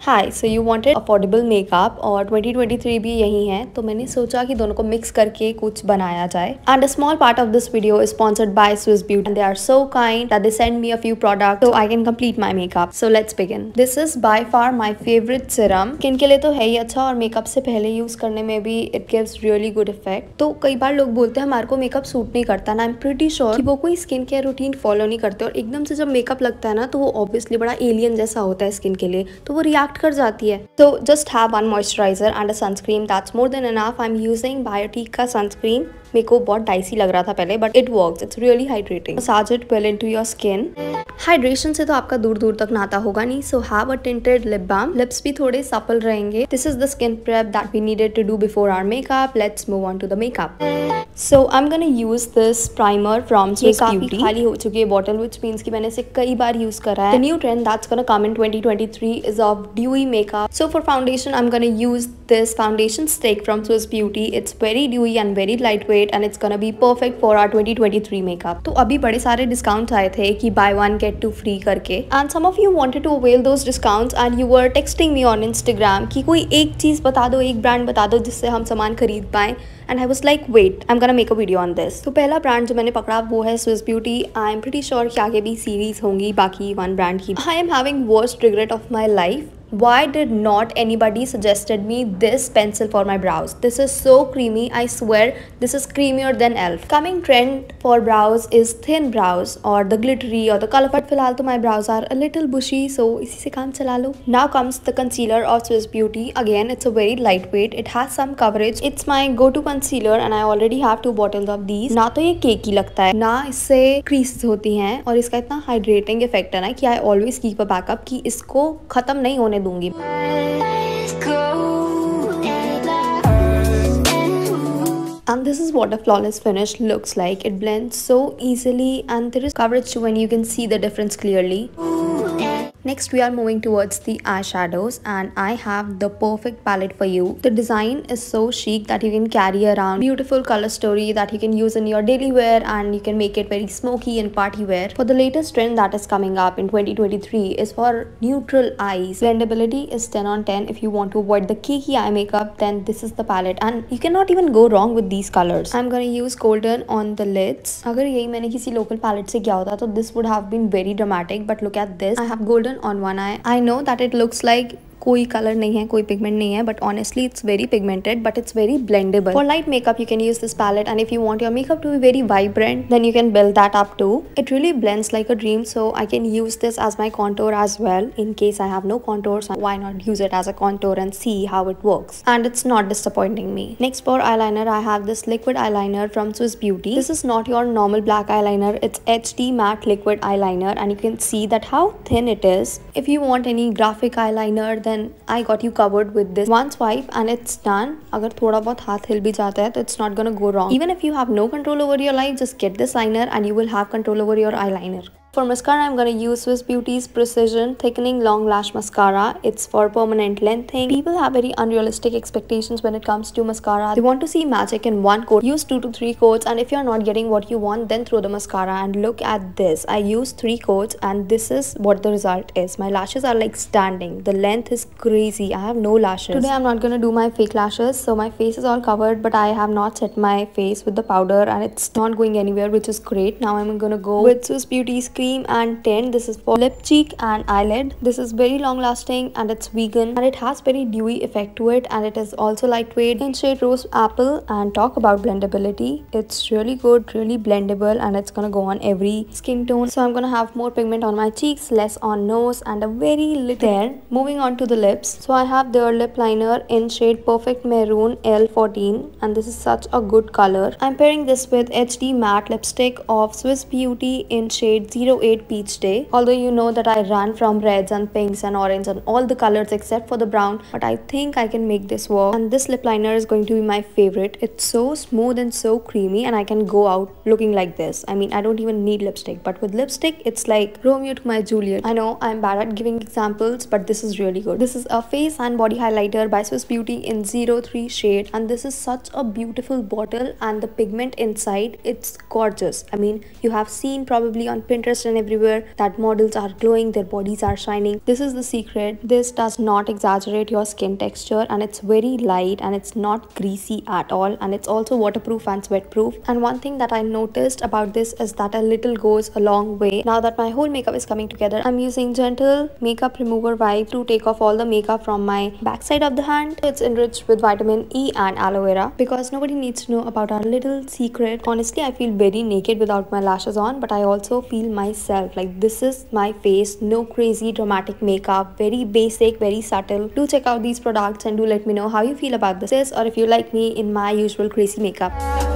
Hi so you wanted affordable makeup और 2023 भी यही है, तो मैंने सोचा कि दोनों को मिक्स करके कुछ बनाया जाए. And a small part of this video is sponsored by Swiss Beauty and they are so kind that they send me a few products so I can complete my makeup. So let's begin. This is by far my favourite serum. Skin के लिए तो है ही अच्छा और makeup से पहले use करने में भी it gives really good effect. तो कई बार लोग बोलते हैं हमारे को मेकअप सूट नहीं करता ना. आई एम प्रीटी श्योर कि वो कोई स्किन केयर रूटीन फॉलो नहीं करते और एकदम से जब मेकअप लगता है ना तो वो ऑब्वियसली बड़ा एलियन जैसा होता है स्किन के लिए, तो वो रिएक्ट कर जाती है. So just have one moisturizer and a sunscreen. That's more than enough. I'm using Biotique का sunscreen. मेरे को बहुत डाइसी लग रहा था पहले, but it works. It's really hydrating. Massage it well into your skin. Hydration से तो आपका दूर दूर तक नाता होगा नहीं, so have a tinted lip balm. Lips भी थोड़े सपल रहेंगे. This is the skin prep that we needed to do before our makeup. Let's move on to the makeup. So I am gonna use this primer from Swiss Beauty. खाली हो चुकी है bottle, which means कि मैंने इसे कई बार use करा है. The new trend that's gonna come in 2023 is of dewy makeup. So for foundation I am gonna use this foundation stick from Swiss Beauty. It's very dewy and very light weight and it's gonna be perfect for our 2023 makeup. तो अभी बड़े सारे discounts आए थे कि buy one get two free करके. And some of you wanted to avail those discounts and you were texting me on Instagram कि कोई एक चीज़ बता दो, एक ब्रांड बता दो जिससे हम सामान खरीद पाएं. And I was like, wait, I'm gonna make a video on this. तो पहला ब्रांड जो मैंने पकड़ा वो है Swiss beauty. I am pretty sure कि आगे भी सीरीज होंगी बाकी वन ब्रांड की. I am having worst regret of my life. Why did not anybody suggested me this pencil for my brows? This is so creamy. I swear this is creamier than ELF. Coming trend for brows is thin brows or the glittery or the color. But फिलहाल तो my brows are a little bushy, so इसी से काम चला लो. Now comes the concealer of Swiss Beauty. Again, it's a very lightweight. It has some coverage. It's my go-to concealer and I already have 2 bottles of these. ना तो ये केकी लगता है, ना इससे creases होती हैं और इसका इतना hydrating effect है ना कि I always keep a backup कि इसको खत्म नहीं होने दूंगी. And this is what a flawless finish looks like. It blends so easily and there is coverage too and you can see the difference clearly. Next we are moving towards the eyeshadows and I have the perfect palette for you. The design is so chic that you can carry around. Beautiful color story that you can use in your daily wear and you can make it very smoky and party wear. For the latest trend that is coming up in 2023 is for neutral eyes. Blendability is 10 on 10. If you want to avoid the cakey eye makeup then this is the palette and you cannot even go wrong with these colors. I'm gonna use golden on the lids. अगर यही मैंने किसी local palette से किया होता तो this would have been very dramatic, but look at this. I have golden on one eye. I know that it looks like कोई colour नहीं है, कोई पिगमेंट नहीं है, but honestly it's very pigmented but it's very blendable. For light makeup you can use this palette and if you want your makeup to be very vibrant then you can build that up too. It really blends like a dream, so I can use this as my contour as well in case I have no contours. Why not use it as a contour and see how it works and it's not disappointing me. Next for eyeliner I have this liquid eyeliner from Swiss Beauty. This is not your normal black eyeliner. It's HD matte liquid eyeliner and you can see that how thin it is. If you want any graphic eyeliner then I got you covered with this. One swipe and it's done. अगर थोड़ा बहुत हाथ हिल भी जाता है तो it's not gonna go wrong. Even if you have no control over your life, just get this liner and you will have control over your eyeliner. For mascara, I'm gonna use Swiss Beauty's Precision Thickening Long Lash Mascara. It's for permanent lengthening. People have very unrealistic expectations when it comes to mascara. They want to see magic in one coat. Use 2 to 3 coats and if you're not getting what you want, then throw the mascara and look at this. I used 3 coats and this is what the result is. My lashes are like standing. The length is crazy. I have no lashes. Today, I'm not gonna do my fake lashes. So my face is all covered but I have not set my face with the powder and it's not going anywhere, which is great. Now I'm gonna go with Swiss Beauty's Cream and tint. This is for lip, cheek and eyelid. This is very long lasting and it's vegan and it has very dewy effect to it and it is also lightweight. In shade Rose Apple. And talk about blendability, it's really good, really blendable and it's gonna go on every skin tone. So I'm gonna have more pigment on my cheeks, less on nose and a very little there. Moving on to the lips. So I have their lip liner in shade Perfect Maroon L14 and this is such a good color. I'm pairing this with HD matte lipstick of Swiss Beauty in shade 08 Peach Day. Although you know that I run from reds and pinks and orange and all the colors except for the brown, but I think I can make this work and this lip liner is going to be my favorite. It's so smooth and so creamy and I can go out looking like this. I mean, I don't even need lipstick, but with lipstick it's like Romeo to my Juliet. I know I'm bad at giving examples, but this is really good. This is a face and body highlighter by Swiss Beauty in 03 shade and this is such a beautiful bottle and the pigment inside, it's gorgeous. I mean, you have seen probably on Pinterest and everywhere that models are glowing, their bodies are shining. This is the secret. This does not exaggerate your skin texture, and it's very light and it's not greasy at all, and it's also waterproof and sweat proof. And one thing that I noticed about this is that a little goes a long way. Now that my whole makeup is coming together, I'm using gentle makeup remover wipe to take off all the makeup from my backside of the hand. It's enriched with vitamin E and aloe vera because nobody needs to know about our little secret. Honestly, I feel very naked without my lashes on, but I also feel myself. Like, this is my face, no crazy dramatic makeup, very basic, very subtle. Do check out these products and do let me know how you feel about this, or if you like me in my usual crazy makeup.